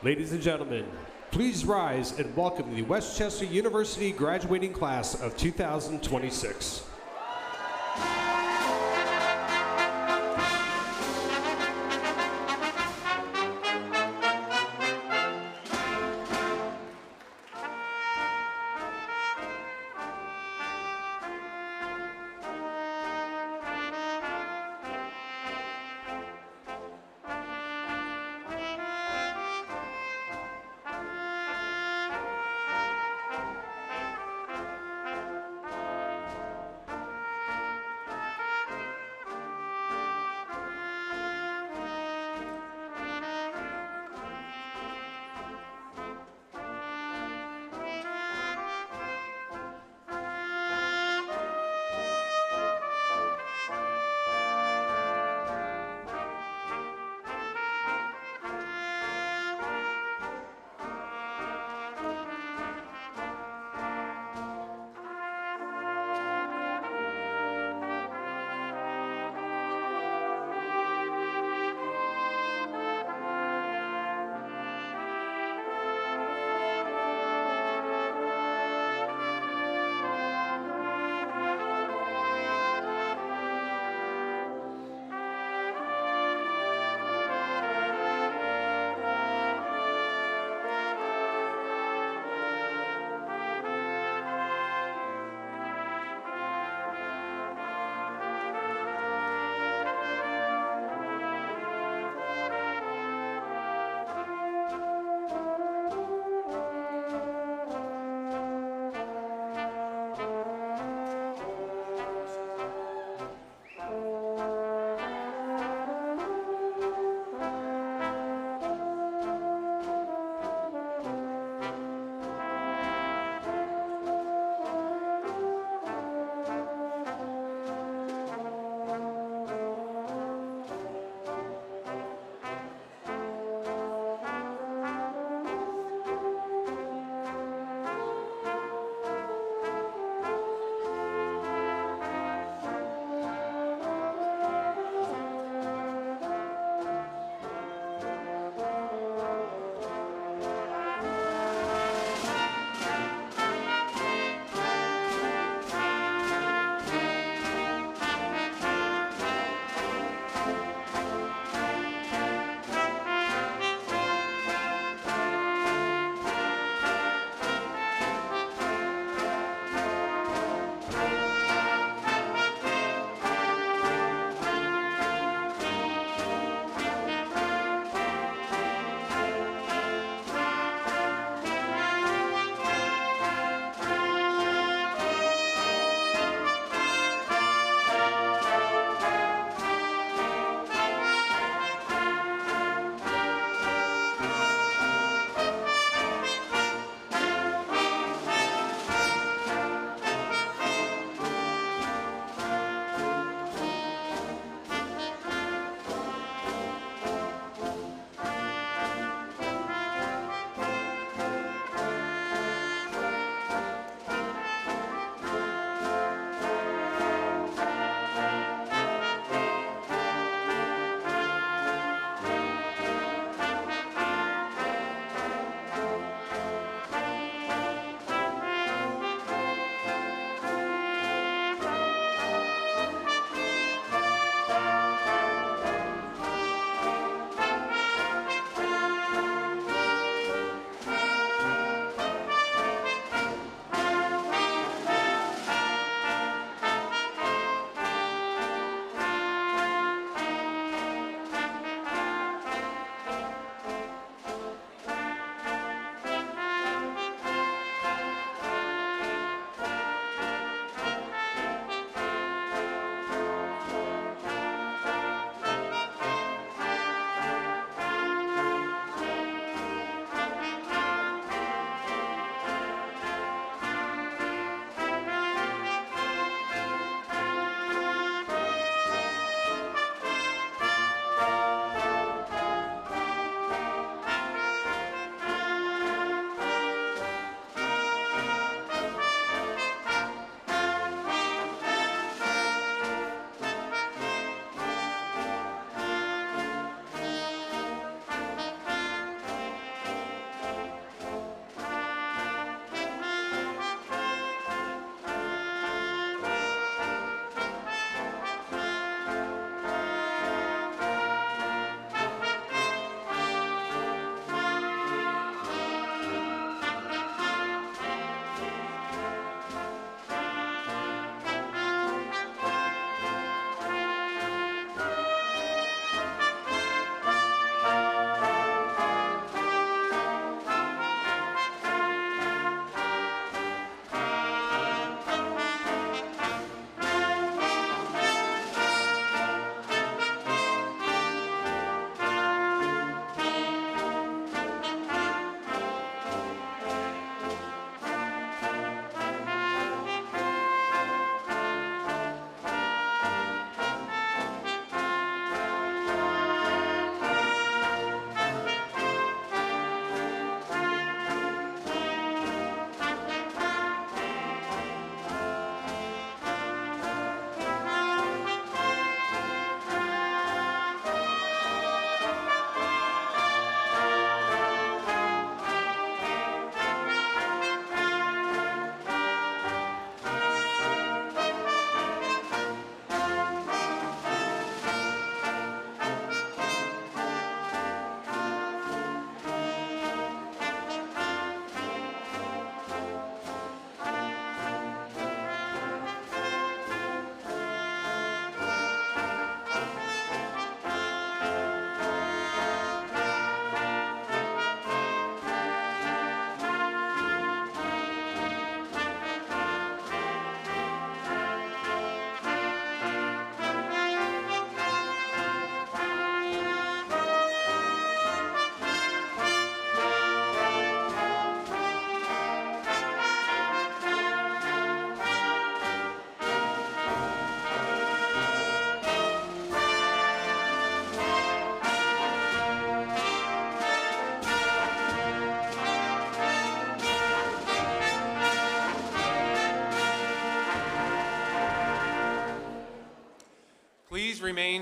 Ladies and gentlemen, please rise and welcome the Westchester University graduating class of 2026.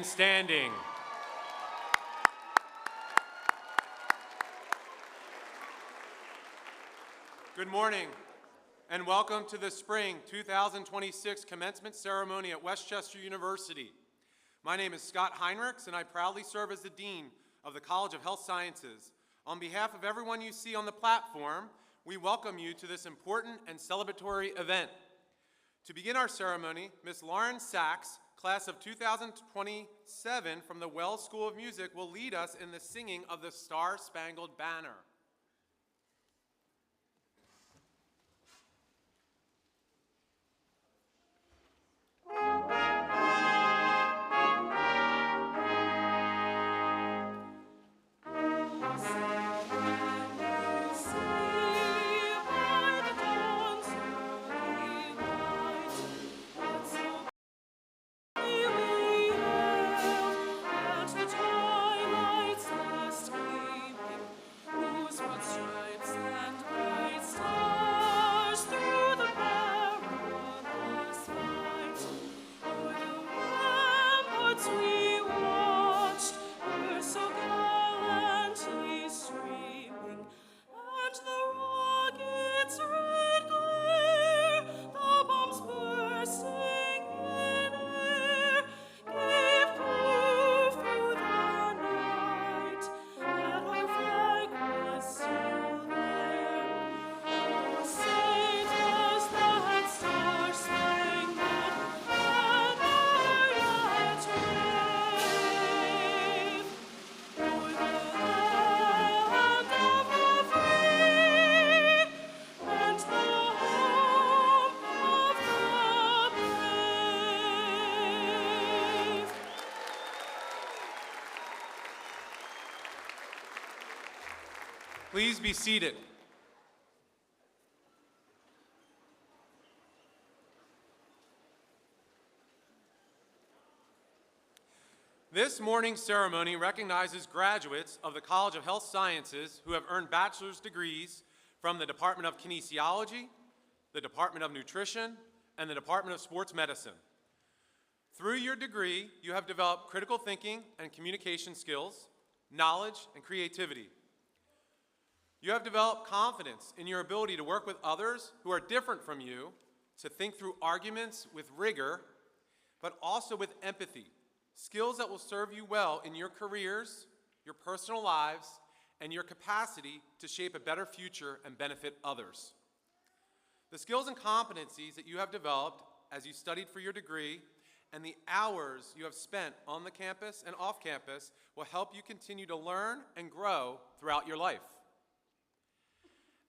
standing. Good morning, and welcome to the Spring 2026 Commencement Ceremony at Westchester University. My name is Scott Heinrichs, and I proudly serve as the Dean of the College of Health Sciences. On behalf of everyone you see on the platform, we welcome you to this important and celebratory event. To begin our ceremony, Ms. Lauren Sachs, class of 2027 from the Wells School of Music, will lead us in the singing of the Star-Spangled Banner. Please be seated. This morning's ceremony recognizes graduates of the College of Health Sciences who have earned bachelor's degrees from the Department of Kinesiology, the Department of Nutrition, and the Department of Sports Medicine. Through your degree, you have developed critical thinking and communication skills, knowledge, and creativity. You have developed confidence in your ability to work with others who are different from you, to think through arguments with rigor, but also with empathy, skills that will serve you well in your careers, your personal lives, and your capacity to shape a better future and benefit others. The skills and competencies that you have developed as you studied for your degree and the hours you have spent on the campus and off campus will help you continue to learn and grow throughout your life.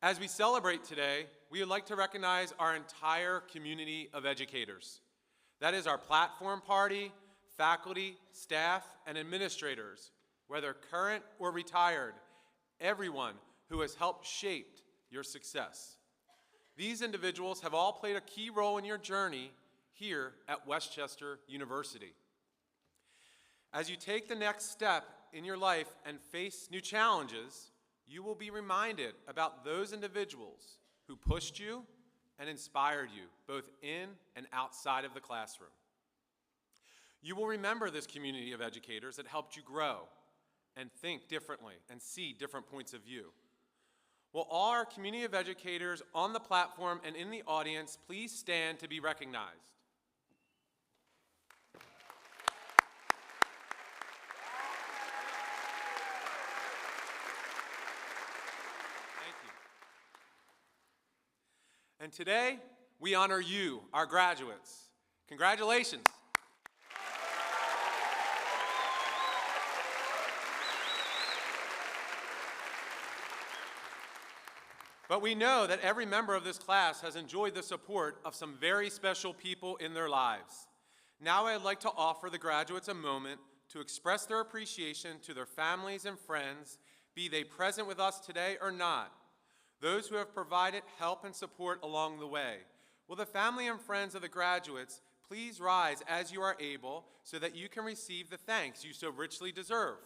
As we celebrate today, we would like to recognize our entire community of educators. That is our platform party, faculty, staff, and administrators, whether current or retired, everyone who has helped shape your success. These individuals have all played a key role in your journey here at Westchester University. As you take the next step in your life and face new challenges, you will be reminded about those individuals who pushed you and inspired you, both in and outside of the classroom. You will remember this community of educators that helped you grow and think differently and see different points of view. Will all our community of educators on the platform and in the audience please stand to be recognized? And today, we honor you, our graduates. Congratulations. But we know that every member of this class has enjoyed the support of some very special people in their lives. Now I'd like to offer the graduates a moment to express their appreciation to their families and friends, be they present with us today or not. Those who have provided help and support along the way. Will the family and friends of the graduates please rise as you are able so that you can receive the thanks you so richly deserve.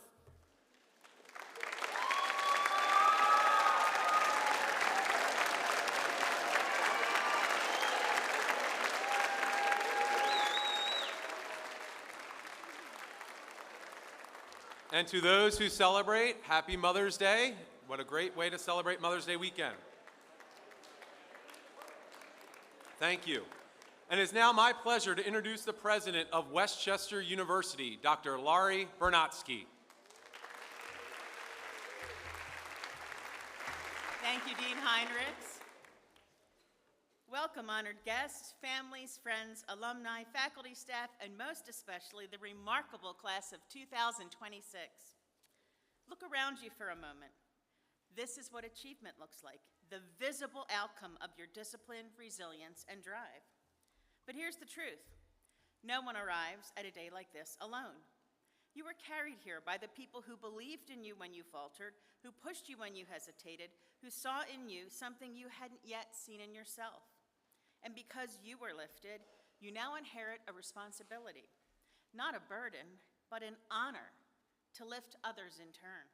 And to those who celebrate, happy Mother's Day. What a great way to celebrate Mother's Day weekend. Thank you. And it is now my pleasure to introduce the president of Westchester University, Dr. Laurie Bernatsky. Thank you, Dean Heinrichs. Welcome, honored guests, families, friends, alumni, faculty, staff, and most especially the remarkable class of 2026. Look around you for a moment. This is what achievement looks like, the visible outcome of your discipline, resilience, and drive. But here's the truth. No one arrives at a day like this alone. You were carried here by the people who believed in you when you faltered, who pushed you when you hesitated, who saw in you something you hadn't yet seen in yourself. And because you were lifted, you now inherit a responsibility, not a burden, but an honor to lift others in turn.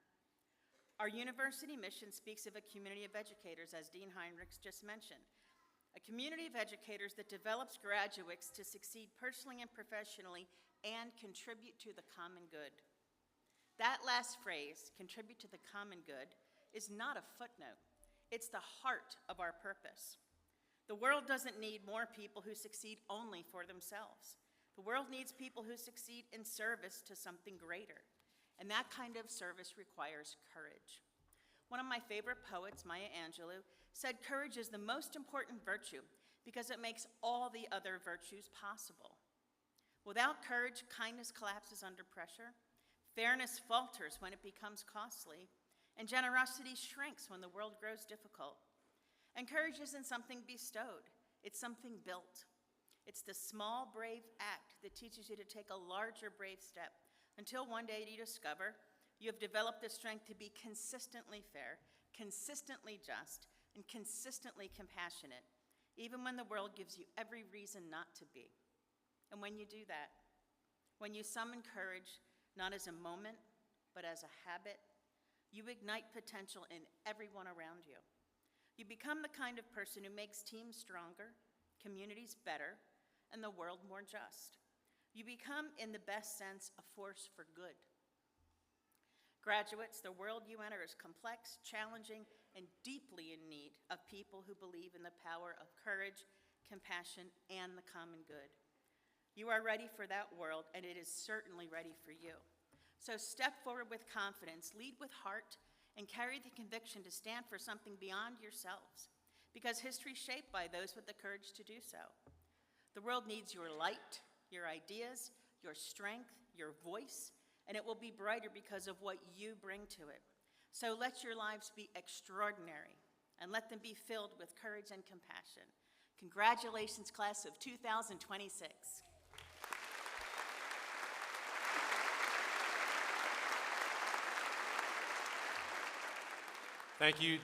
Our university mission speaks of a community of educators, as Dean Heinrichs just mentioned, a community of educators that develops graduates to succeed personally and professionally and contribute to the common good. That last phrase, contribute to the common good, is not a footnote. It's the heart of our purpose. The world doesn't need more people who succeed only for themselves. The world needs people who succeed in service to something greater. And that kind of service requires courage. One of my favorite poets, Maya Angelou, said courage is the most important virtue because it makes all the other virtues possible. Without courage, kindness collapses under pressure, fairness falters when it becomes costly, and generosity shrinks when the world grows difficult. And courage isn't something bestowed, it's something built. It's the small, brave act that teaches you to take a larger, brave step until one day you discover you have developed the strength to be consistently fair, consistently just, and consistently compassionate, even when the world gives you every reason not to be. And when you do that, when you summon courage, not as a moment, but as a habit, you ignite potential in everyone around you. You become the kind of person who makes teams stronger, communities better, and the world more just. You become, in the best sense, a force for good. Graduates, the world you enter is complex, challenging, and deeply in need of people who believe in the power of courage, compassion, and the common good. You are ready for that world, and it is certainly ready for you. So step forward with confidence, lead with heart, and carry the conviction to stand for something beyond yourselves, because history is shaped by those with the courage to do so. The world needs your light, your ideas, your strength, your voice, and it will be brighter because of what you bring to it. So let your lives be extraordinary, and let them be filled with courage and compassion. Congratulations, class of 2026. Thank you,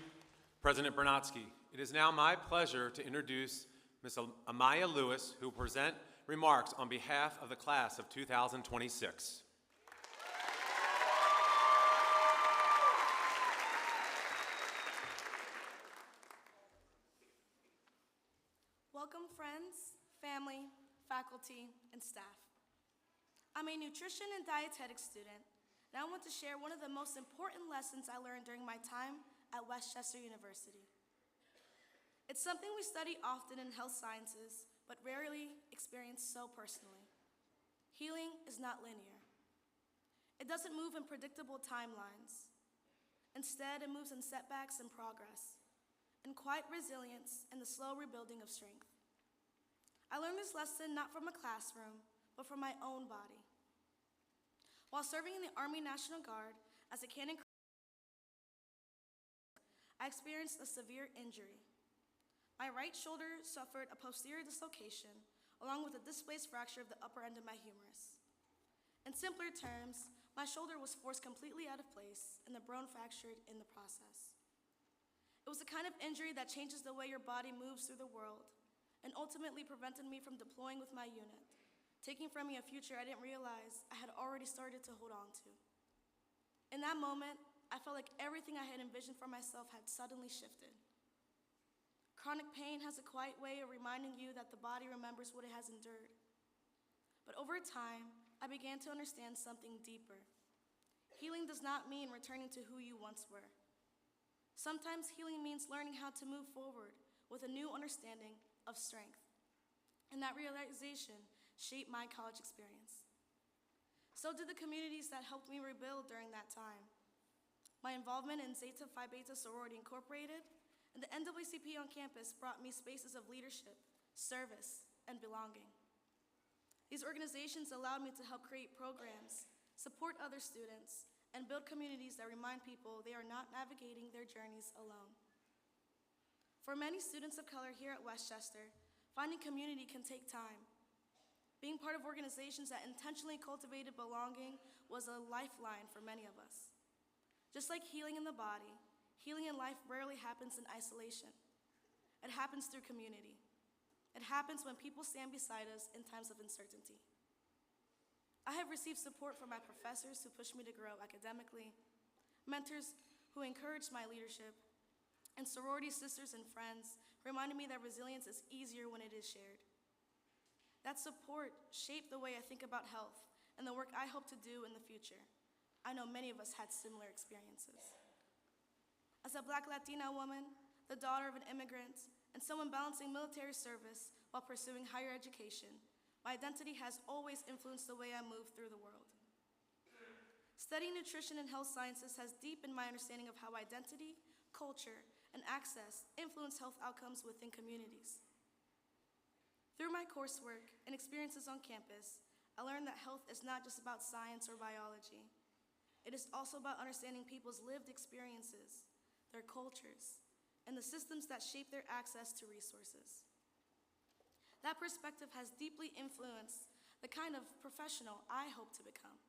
President Bernatsky. It is now my pleasure to introduce Ms. Amaya Lewis, who will present remarks on behalf of the class of 2026. Welcome, friends, family, faculty, and staff. I'm a nutrition and dietetics student, and I want to share one of the most important lessons I learned during my time at Westchester University. It's something we study often in health sciences, but rarely experience so personally. Healing is not linear. It doesn't move in predictable timelines. Instead, it moves in setbacks and progress, in quiet resilience and the slow rebuilding of strength. I learned this lesson not from a classroom, but from my own body. While serving in the Army National Guard as a cannon crew, I experienced a severe injury. My right shoulder suffered a posterior dislocation, along with a displaced fracture of the upper end of my humerus. In simpler terms, my shoulder was forced completely out of place, and the bone fractured in the process. It was the kind of injury that changes the way your body moves through the world, and ultimately prevented me from deploying with my unit, taking from me a future I didn't realize I had already started to hold on to. In that moment, I felt like everything I had envisioned for myself had suddenly shifted. Chronic pain has a quiet way of reminding you that the body remembers what it has endured. But over time, I began to understand something deeper. Healing does not mean returning to who you once were. Sometimes healing means learning how to move forward with a new understanding of strength. And that realization shaped my college experience. So did the communities that helped me rebuild during that time. My involvement in Zeta Phi Beta Sorority Incorporated and the NWCP on campus brought me spaces of leadership, service, and belonging. These organizations allowed me to help create programs, support other students, and build communities that remind people they are not navigating their journeys alone. For many students of color here at Westchester, finding community can take time. Being part of organizations that intentionally cultivated belonging was a lifeline for many of us. Just like healing in the body, healing in life rarely happens in isolation. It happens through community. It happens when people stand beside us in times of uncertainty. I have received support from my professors who pushed me to grow academically, mentors who encouraged my leadership, and sorority sisters and friends who reminded me that resilience is easier when it is shared. That support shaped the way I think about health and the work I hope to do in the future. I know many of us had similar experiences. As a Black Latina woman, the daughter of an immigrant, and someone balancing military service while pursuing higher education, my identity has always influenced the way I move through the world. Studying nutrition and health sciences has deepened my understanding of how identity, culture, and access influence health outcomes within communities. Through my coursework and experiences on campus, I learned that health is not just about science or biology. It is also about understanding people's lived experiences, their cultures, and the systems that shape their access to resources. That perspective has deeply influenced the kind of professional I hope to become.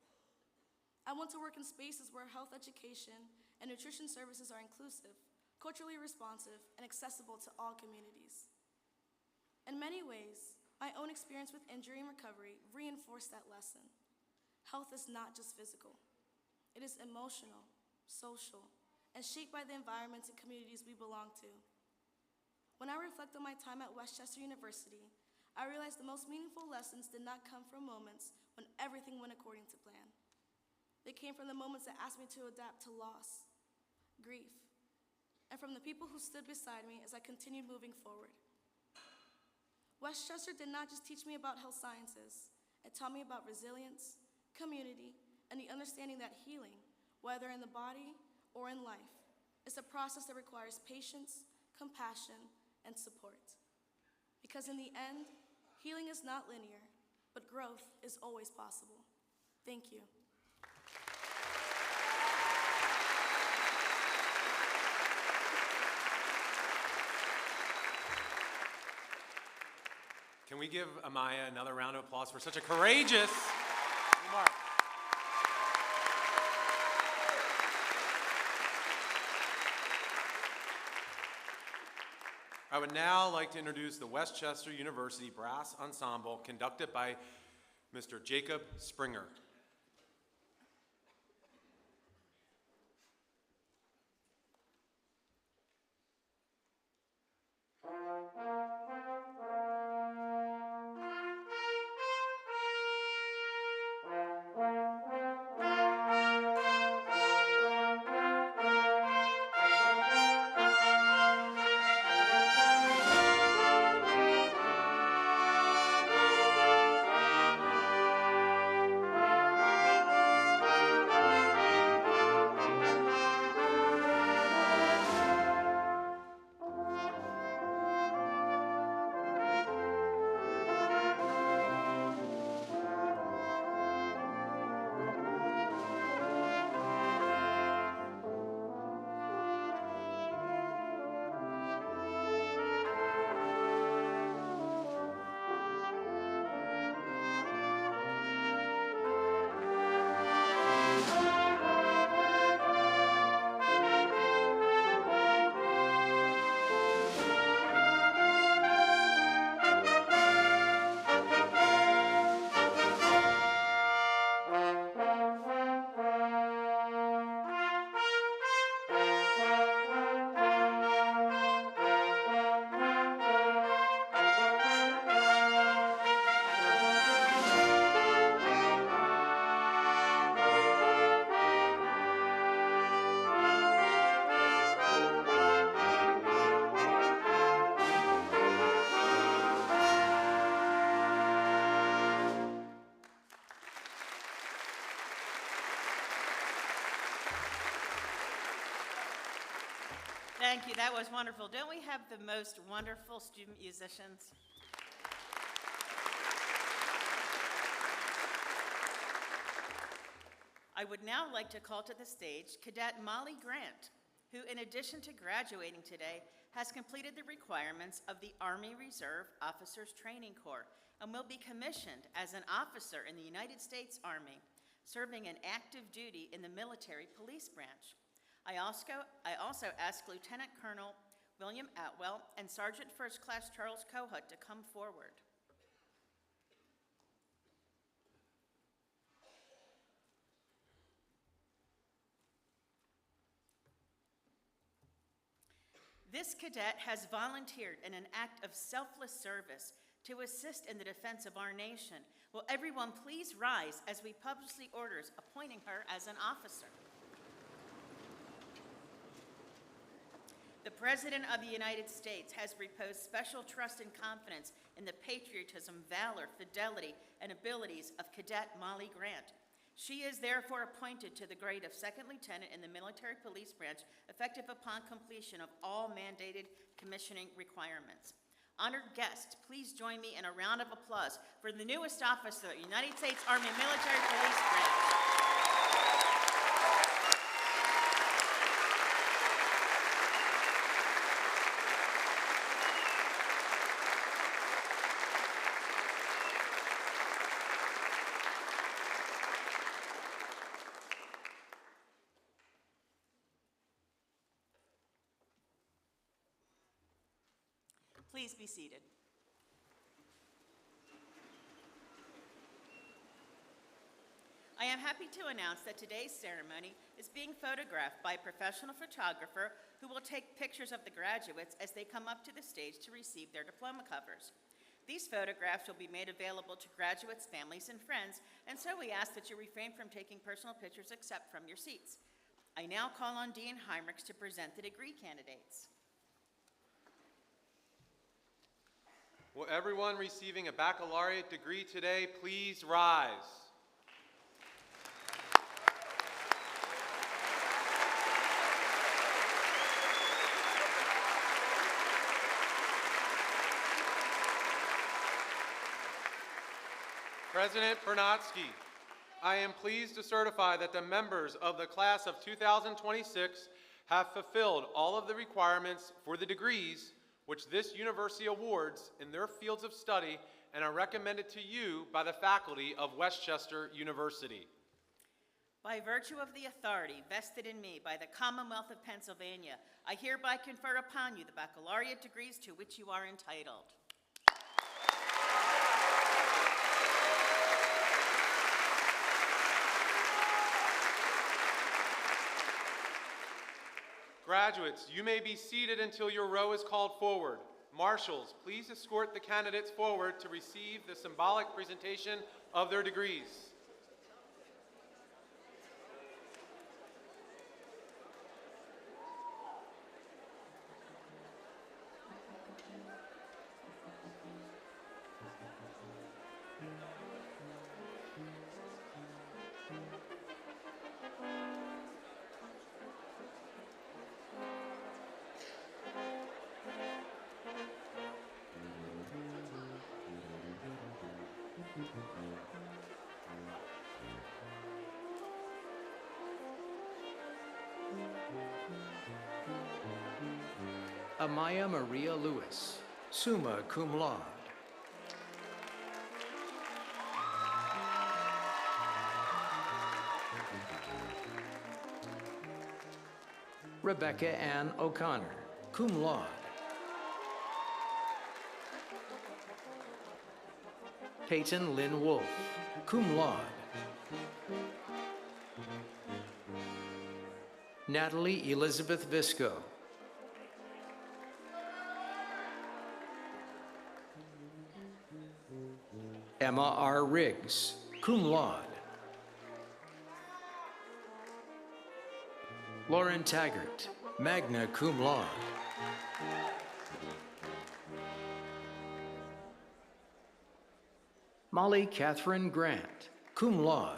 I want to work in spaces where health education and nutrition services are inclusive, culturally responsive, and accessible to all communities. In many ways, my own experience with injury and recovery reinforced that lesson. Health is not just physical. It is emotional, social, and shaped by the environments and communities we belong to. When I reflect on my time at Westchester University, I realized the most meaningful lessons did not come from moments when everything went according to plan. They came from the moments that asked me to adapt to loss, grief, and from the people who stood beside me as I continued moving forward. Westchester did not just teach me about health sciences. It taught me about resilience, community, and the understanding that healing, whether in the body or in life, is a process that requires patience, compassion, and support. Because in the end, healing is not linear, but growth is always possible. Thank you. Can we give Amaya another round of applause for such a courageous remark? I would now like to introduce the Westchester University Brass Ensemble conducted by Mr. Jacob Springer. Thank you, that was wonderful. Don't we have the most wonderful student musicians? I would now like to call to the stage Cadet Molly Grant, who in addition to graduating today, has completed the requirements of the Army Reserve Officers Training Corps and will be commissioned as an officer in the United States Army, serving an active duty in the military police branch. I also ask Lieutenant Colonel William Atwell and Sergeant First Class Charles Kohut to come forward. This cadet has volunteered in an act of selfless service to assist in the defense of our nation. Will everyone please rise as we publicly orders appointing her as an officer? The President of the United States has reposed special trust and confidence in the patriotism, valor, fidelity, and abilities of Cadet Molly Grant. She is therefore appointed to the grade of Second Lieutenant in the Military Police Branch, effective upon completion of all mandated commissioning requirements. Honored guests, please join me in a round of applause for the newest officer, United States Army Military Police Branch. Please be seated. I am happy to announce that today's ceremony is being photographed by a professional photographer who will take pictures of the graduates as they come up to the stage to receive their diploma covers. These photographs will be made available to graduates, families, and friends, and so we ask that you refrain from taking personal pictures except from your seats. I now call on Dean Heinrichs to present the degree candidates. Will everyone receiving a baccalaureate degree today please rise? President Bernatsky, I am pleased to certify that the members of the class of 2026 have fulfilled all of the requirements for the degrees which this university awards in their fields of study and are recommended to you by the faculty of Westchester University. By virtue of the authority vested in me by the Commonwealth of Pennsylvania, I hereby confer upon you the baccalaureate degrees to which you are entitled. Graduates, you may be seated until your row is called forward. Marshals, please escort the candidates forward to receive the symbolic presentation of their degrees. Amaya Maria Lewis, summa cum laude. Rebecca Ann O'Connor, cum laude. Peyton Lynn Wolf, cum laude. Natalie Elizabeth Visco. Emma R. Riggs, cum laude. Lauren Taggart, magna cum laude. Molly Catherine Grant, cum laude.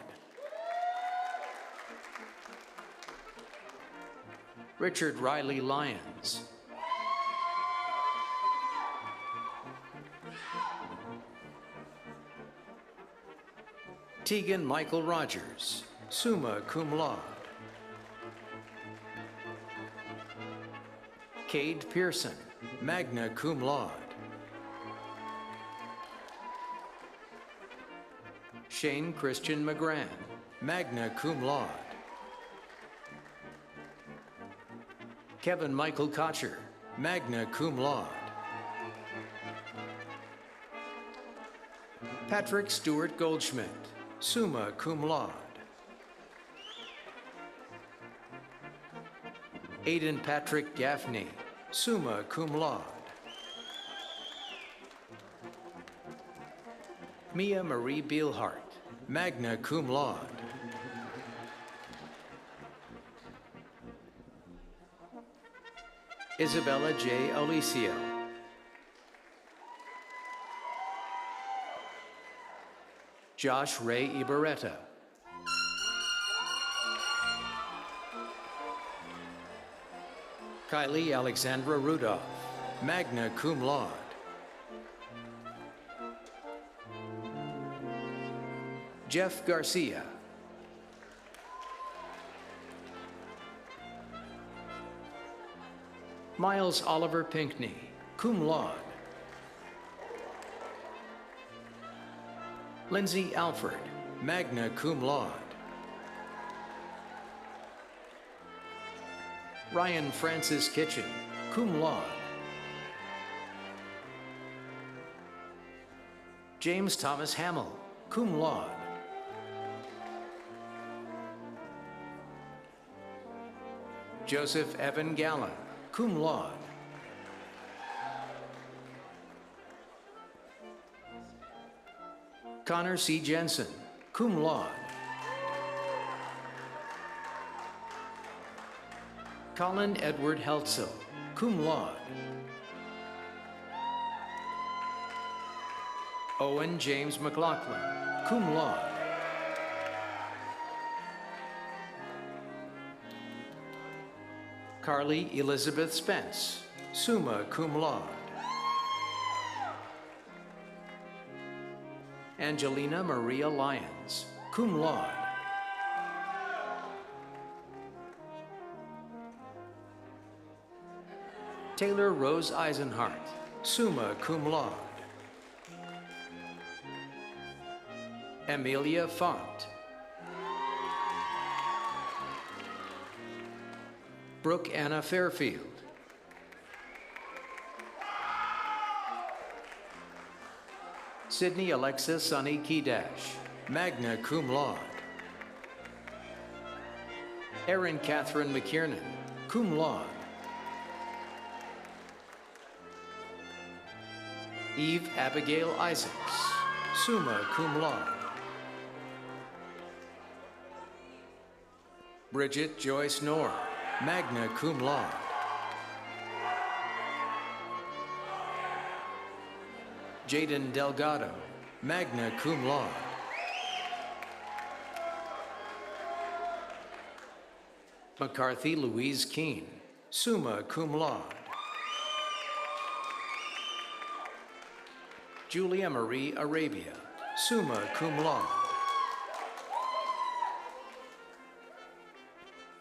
Richard Riley Lyons. Tegan Michael Rogers, summa cum laude. Cade Pearson, magna cum laude. Shane Christian McGran, magna cum laude. Kevin Michael Kocher, magna cum laude. Patrick Stewart Goldschmidt, summa cum laude. Aidan Patrick Gaffney, summa cum laude. Mia Marie Bielhart, magna cum laude. Isabella J. Alicio. Josh Ray Ibarreta. Kylie Alexandra Rudolph, magna cum laude. Jeff Garcia. Miles Oliver Pinkney, cum laude. Lindsay Alford, magna cum laude. Ryan Francis Kitchen, cum laude. James Thomas Hamill, cum laude. Joseph Evan Gallen, cum laude. Connor C. Jensen, cum laude. Colin Edward Heltzel, cum laude. Owen James McLaughlin, cum laude. Carly Elizabeth Spence, summa cum laude. Angelina Maria Lyons, cum laude. Taylor Rose Eisenhart, summa cum laude. Amelia Font. Brooke Anna Fairfield. Sydney Alexa Sunny Kedash, magna cum laude. Erin Catherine McKiernan, cum laude. Eve Abigail Isaacs, summa cum laude. Bridget Joyce Knorr, magna cum laude. Jaden Delgado, magna cum laude. McCarthy Louise Keene, summa cum laude. Julia Marie Arabia, summa cum laude.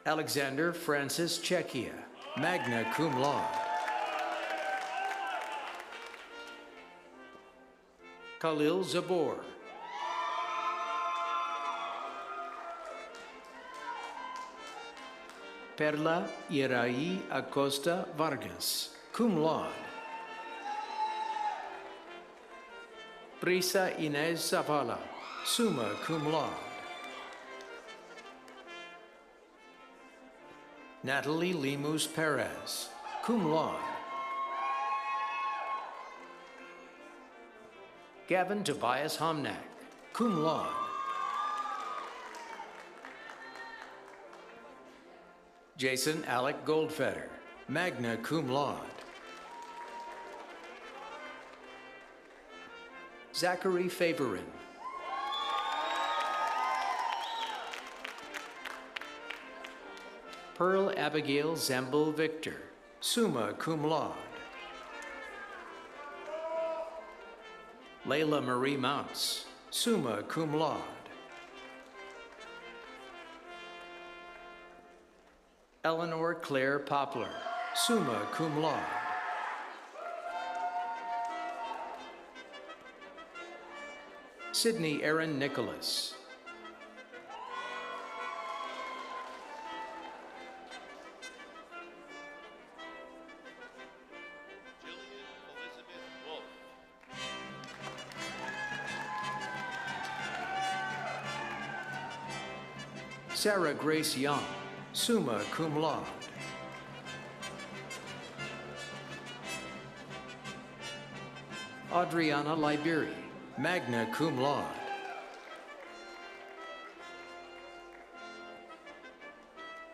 Alexander Francis Czechia, magna cum laude. Khalil Zabor. Perla Irai Acosta Vargas, cum laude. Brisa Inez Zavala, summa cum laude. Natalie Lemus Perez, cum laude. Gavin Tobias Homnak, cum laude. Jason Alec Goldfeder, magna cum laude. Zachary Favorin. Pearl Abigail Zembel Victor, summa cum laude. Layla Marie Mounts, summa cum laude. Eleanor Claire Poplar, summa cum laude. Sydney Aaron Nicholas. Sarah Grace Young, summa cum laude. Adriana Liberi, magna cum laude.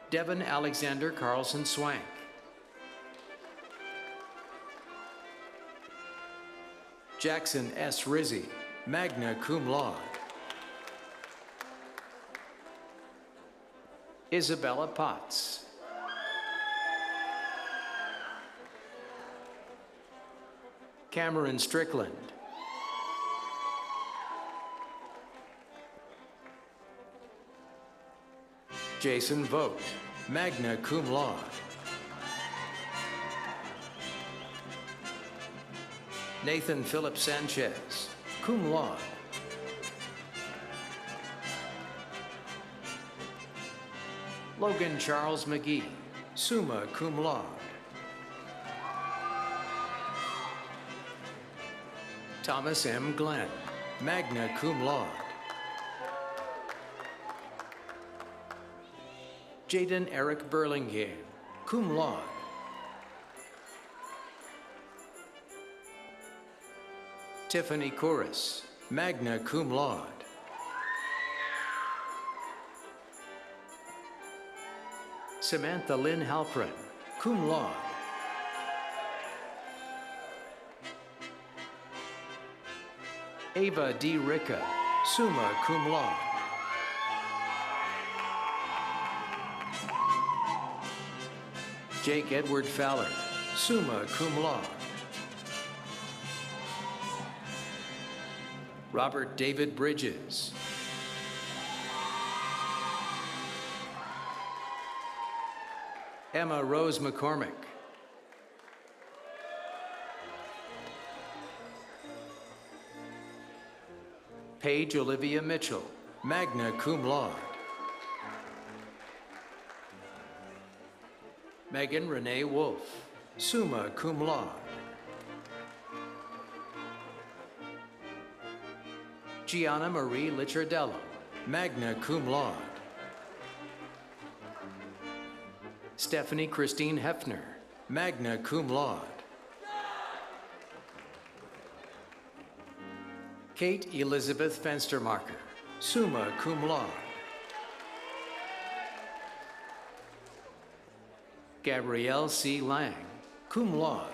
Devin Alexander Carlson Swank. Jackson S. Rizzi, magna cum laude. Isabella Potts. Cameron Strickland. Jason Vogt, magna cum laude. Nathan Philip Sanchez, cum laude. Logan Charles McGee, summa cum laude. Thomas M. Glenn, magna cum laude. Jaden Eric Burlingame, cum laude. Tiffany Couris, magna cum laude. Samantha Lynn Halprin, cum laude. Ava D. Ricca, summa cum laude. Jake Edward Fowler, summa cum laude. Robert David Bridges. Emma Rose McCormick. Paige Olivia Mitchell, magna cum laude. Megan Renee Wolf, summa cum laude. Gianna Marie Lichardello, magna cum laude. Stephanie Christine Hefner, magna cum laude. Kate Elizabeth Fenstermarker, summa cum laude. Gabrielle C. Lang, cum laude.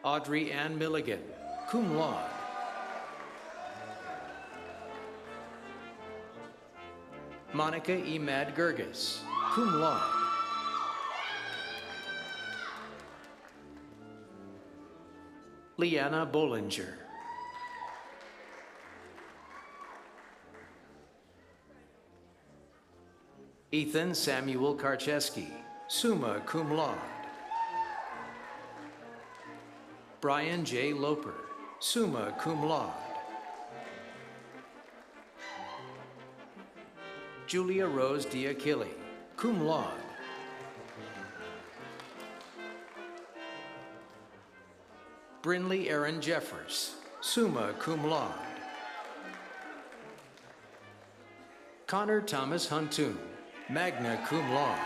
Audrey Ann Milligan, cum laude. Monica Emad Gerges, cum laude. Leanna Bollinger. Ethan Samuel Karcheski, summa cum laude. Brian J. Loper, summa cum laude. Julia Rose Diachilli, cum laude. Brinley Aaron Jeffers, summa cum laude. Connor Thomas Huntoon, magna cum laude.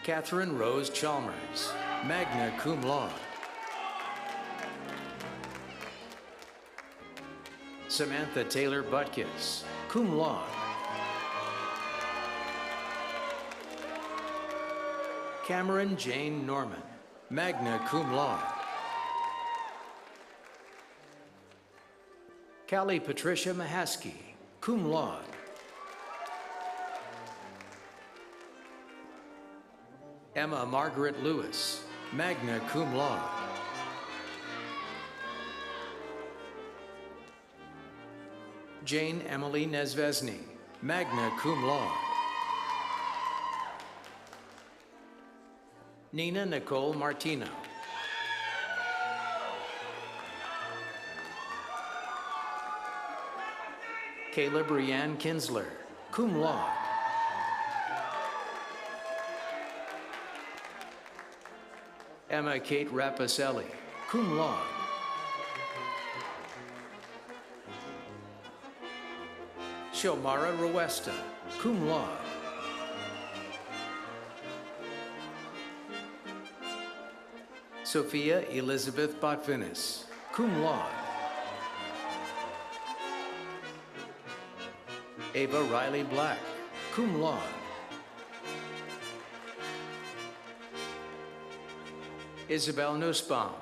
Catherine Rose Chalmers, magna cum laude. Samantha Taylor Butkus, cum laude. Cameron Jane Norman, magna cum laude. Callie Patricia Mahaski, cum laude. Emma Margaret Lewis, magna cum laude. Jane Emily Nezvesny, magna cum laude. Nina Nicole Martino. Kayla Brianne Kinsler, cum laude. Emma Kate Rapacelli, cum laude. Shomara Ruesta, cum laude. Sophia Elizabeth Botvinis, cum laude. Ava Riley Black, cum laude. Isabel Nussbaum.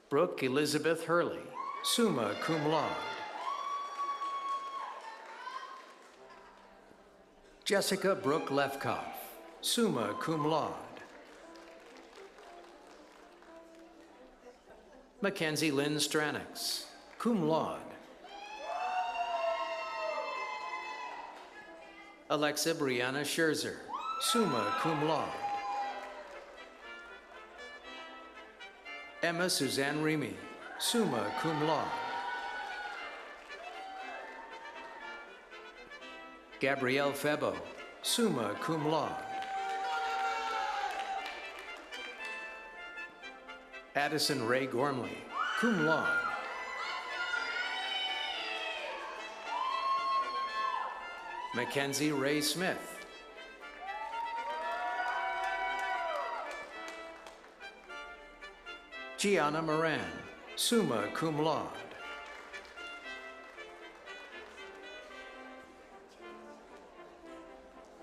Brooke Elizabeth Hurley, summa cum laude. Jessica Brooke Lefkoff, summa cum laude. Mackenzie Lynn Stranix, cum laude. Alexa Brianna Scherzer, summa cum laude. Emma Suzanne Remy, summa cum laude. Gabrielle Febo, summa cum laude. Addison Ray Gormley, cum laude. Mackenzie Ray Smith. Gianna Moran, summa cum laude.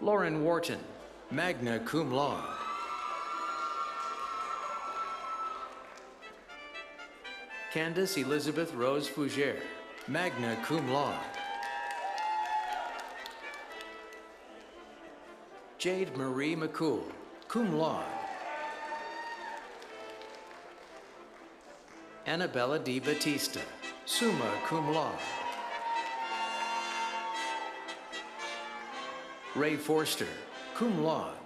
Lauren Wharton, magna cum laude. Candace Elizabeth Rose Fougere, magna cum laude. Jade Marie McCool, cum laude. Annabella Di Battista, summa cum laude. Ray Forster, cum laude.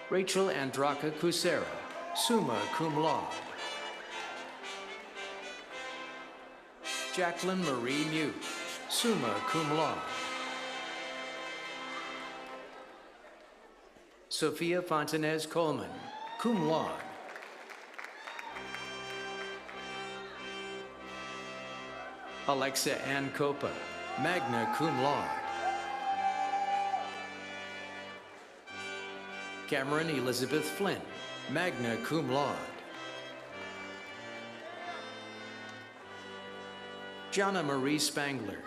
Rachel Andraka Cusera, summa cum laude. Jacqueline Marie Mute, summa cum laude. Sophia Fontanez Coleman, cum laude. Alexa Ann Copa, magna cum laude. Cameron Elizabeth Flynn, magna cum laude. Jana Marie Spangler.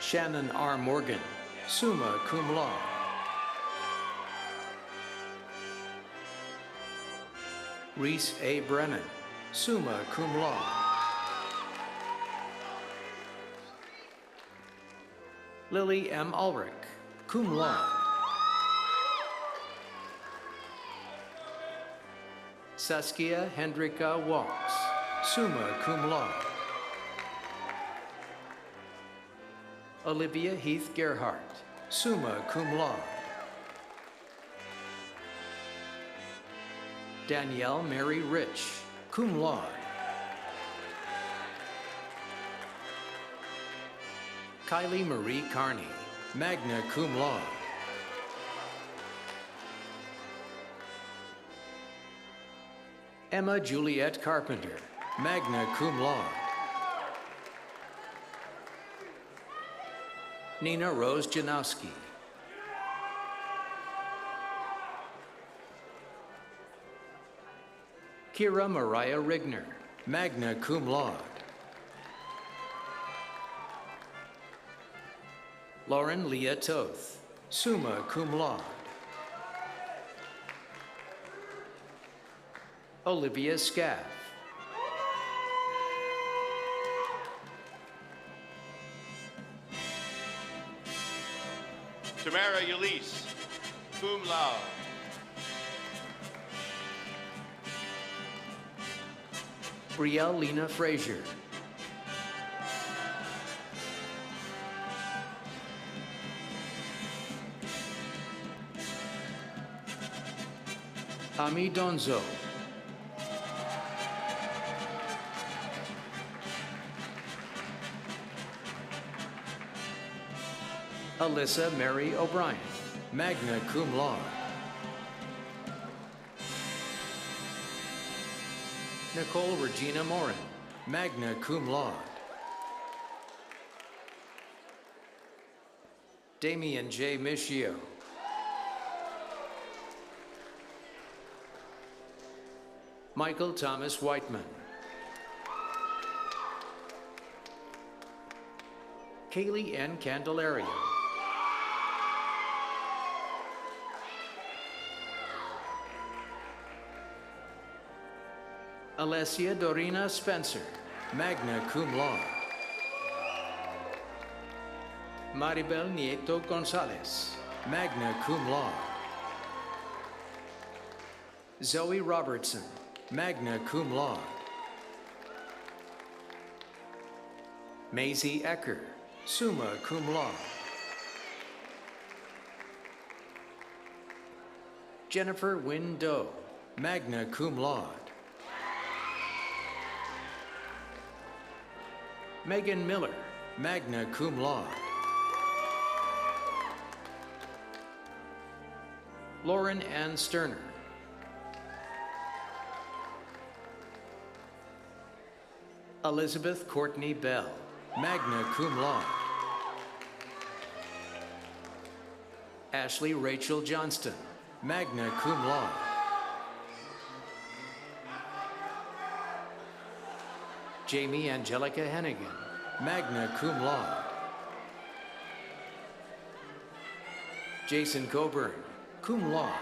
Shannon R. Morgan, summa cum laude. Reese A. Brennan, summa cum laude. Lily M. Ulrich, cum laude. Saskia Hendrika Walks, summa cum laude. Olivia Heath Gerhardt, summa cum laude. Danielle Mary Rich, cum laude. Kylie Marie Carney, magna cum laude. Emma Juliet Carpenter, magna cum laude. Nina Rose Janowski. Kira Mariah Rigner, magna cum laude. Lauren Leah Toth, summa cum laude. Olivia Scaff. Tamara Yulise, cum laude. Brielle Lena Frazier. Ami Donzo. Alyssa Mary O'Brien, magna cum laude. Nicole Regina Morin, magna cum laude. Damian J. Michio. Michael Thomas Whiteman. Kaylee N. Candelario. Alessia Dorina Spencer, magna cum laude. Maribel Nieto Gonzalez, magna cum laude. Zoe Robertson, magna cum laude. Maisie Ecker, summa cum laude. Jennifer Wynne Doe, magna cum laude. Megan Miller, magna cum laude. Lauren Ann Sterner. Elizabeth Courtney Bell, magna cum laude. Ashley Rachel Johnston, magna cum laude. Jamie Angelica Hennigan, magna cum laude. Jason Coburn, cum laude.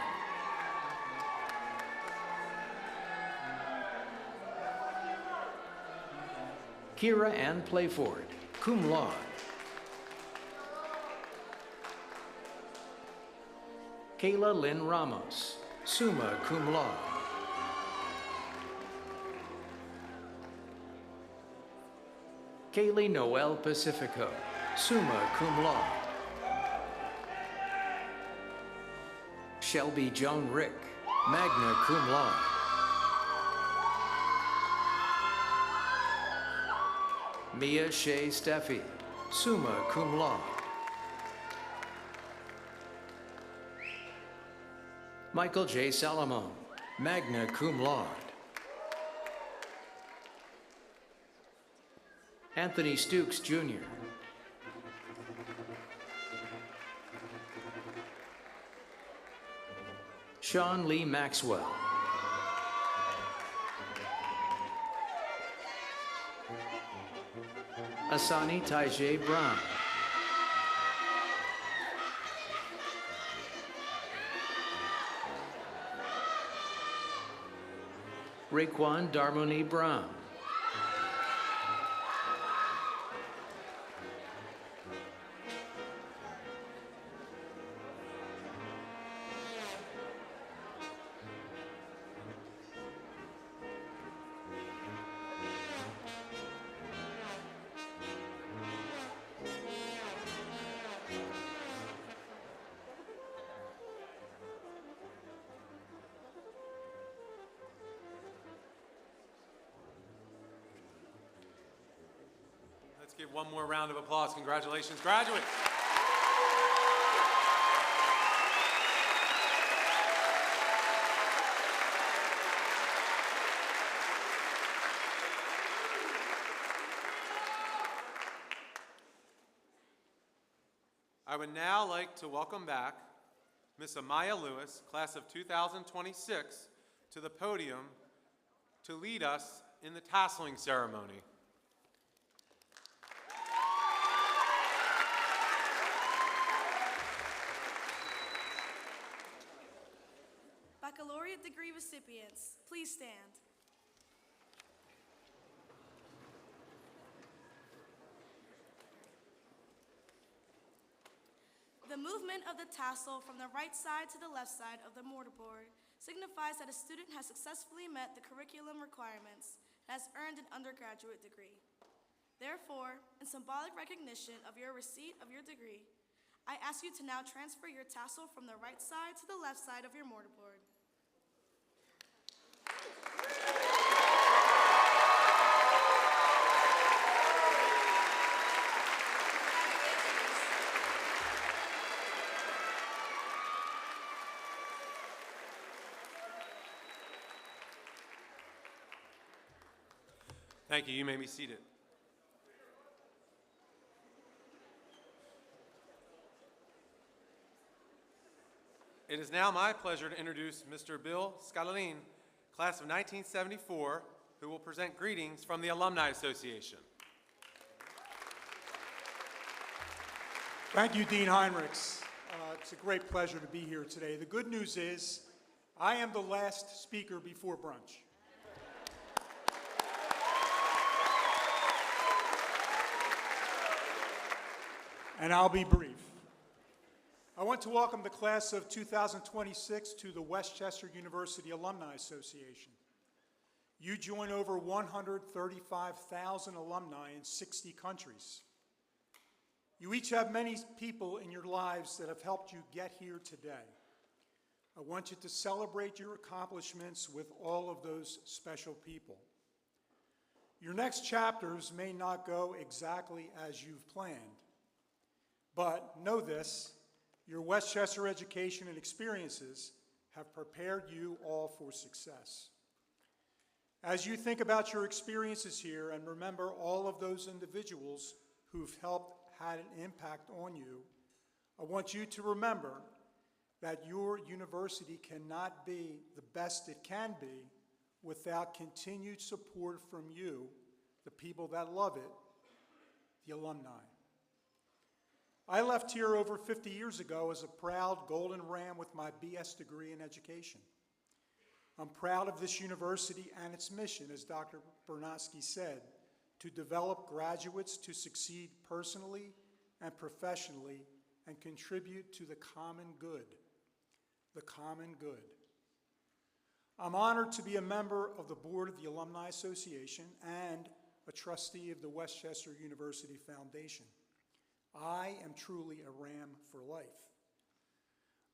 Kira Ann Playford, cum laude. Kayla Lynn Ramos, summa cum laude. Kaylee Noel Pacifico, summa cum laude. Shelby Joan Rick, magna cum laude. Mia Shea Steffi, summa cum laude. Michael J. Salomon, magna cum laude. Anthony Stukes, Jr. Sean Lee Maxwell. Asani Taijay Brown. Raekwon Darmoni Brown. Let's give one more round of applause. Congratulations, graduates. I would now like to welcome back Miss Amaya Lewis, class of 2026, to the podium to lead us in the tasseling ceremony. baccalaureate degree recipients, please stand. The movement of the tassel from the right side to the left side of the mortarboard signifies that a student has successfully met the curriculum requirements and has earned an undergraduate degree. Therefore, in symbolic recognition of your receipt of your degree, I ask you to now transfer your tassel from the right side to the left side of your mortarboard. Thank you. You may be seated. It is now my pleasure to introduce Mr. Bill Scalolin, class of 1974, who will present greetings from the Alumni Association. Thank you, Dean Heinrichs. It's a great pleasure to be here today. The good news is I am the last speaker before brunch. And I'll be brief. I want to welcome the class of 2026 to the Westchester University Alumni Association. You join over 135,000 alumni in 60 countries. You each have many people in your lives that have helped you get here today. I want you to celebrate your accomplishments with all of those special people. Your next chapters may not go exactly as you've planned, but know this, your Westchester education and experiences have prepared you all for success. As you think about your experiences here and remember all of those individuals who've had an impact on you, I want you to remember that your university cannot be the best it can be without continued support from you, the people that love it, the alumni. I left here over 50 years ago as a proud Golden Ram with my BS degree in education. I'm proud of this university and its mission, as Dr. Bernatsky said, to develop graduates to succeed personally and professionally and contribute to the common good. The common good. I'm honored to be a member of the board of the Alumni Association and a trustee of the Westchester University Foundation. I am truly a Ram for life.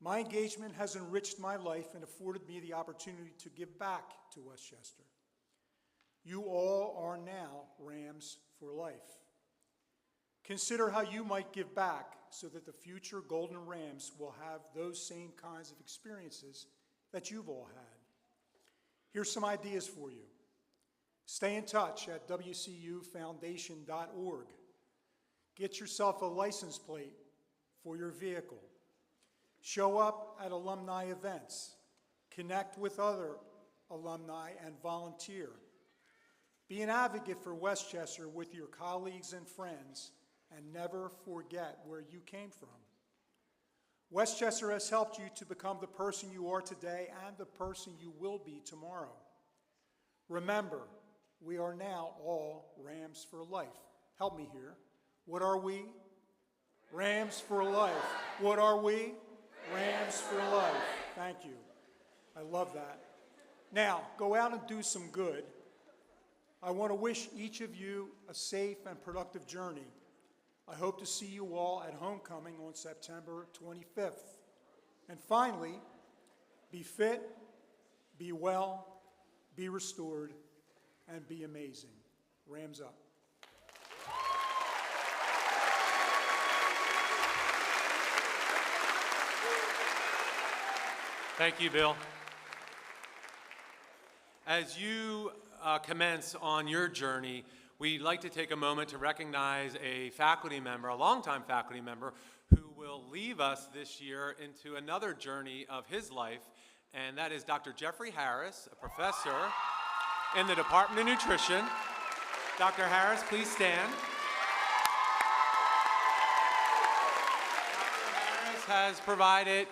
My engagement has enriched my life and afforded me the opportunity to give back to Westchester. You all are now Rams for life. Consider how you might give back so that the future Golden Rams will have those same kinds of experiences that you've all had. Here's some ideas for you. Stay in touch at WCUFoundation.org. Get yourself a license plate for your vehicle. Show up at alumni events. Connect with other alumni and volunteer. Be an advocate for Westchester with your colleagues and friends, and never forget where you came from. Westchester has helped you to become the person you are today and the person you will be tomorrow. Remember, we are now all Rams for life. Help me here. What are we? Rams for life. What are we? Rams for life. Thank you. I love that. Now, go out and do some good. I want to wish each of you a safe and productive journey. I hope to see you all at homecoming on September 25th. And finally, be fit, be well, be restored, and be amazing. Rams up. Thank you, Bill. As you commence on your journey, we'd like to take a moment to recognize a faculty member, a longtime faculty member, who will leave us this year into another journey of his life, and that is Dr. Jeffrey Harris, a professor in the Department of Nutrition. Dr. Harris, please stand. Dr. Harris has provided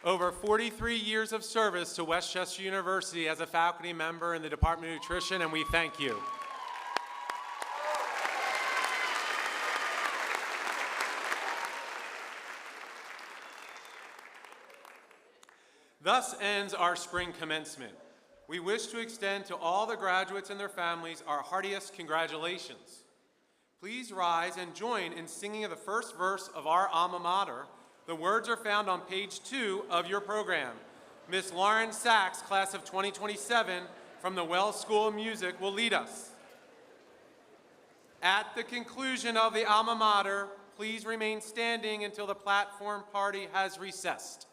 Over 43 years of service to Westchester University as a faculty member in the Department of Nutrition, and we thank you. Thus ends our spring commencement. We wish to extend to all the graduates and their families our heartiest congratulations. Please rise and join in singing of the first verse of our alma mater. The words are found on page 2 of your program. Miss Lauren Sachs, class of 2027, from the Wells School of Music, will lead us. At the conclusion of the alma mater, please remain standing until the platform party has recessed.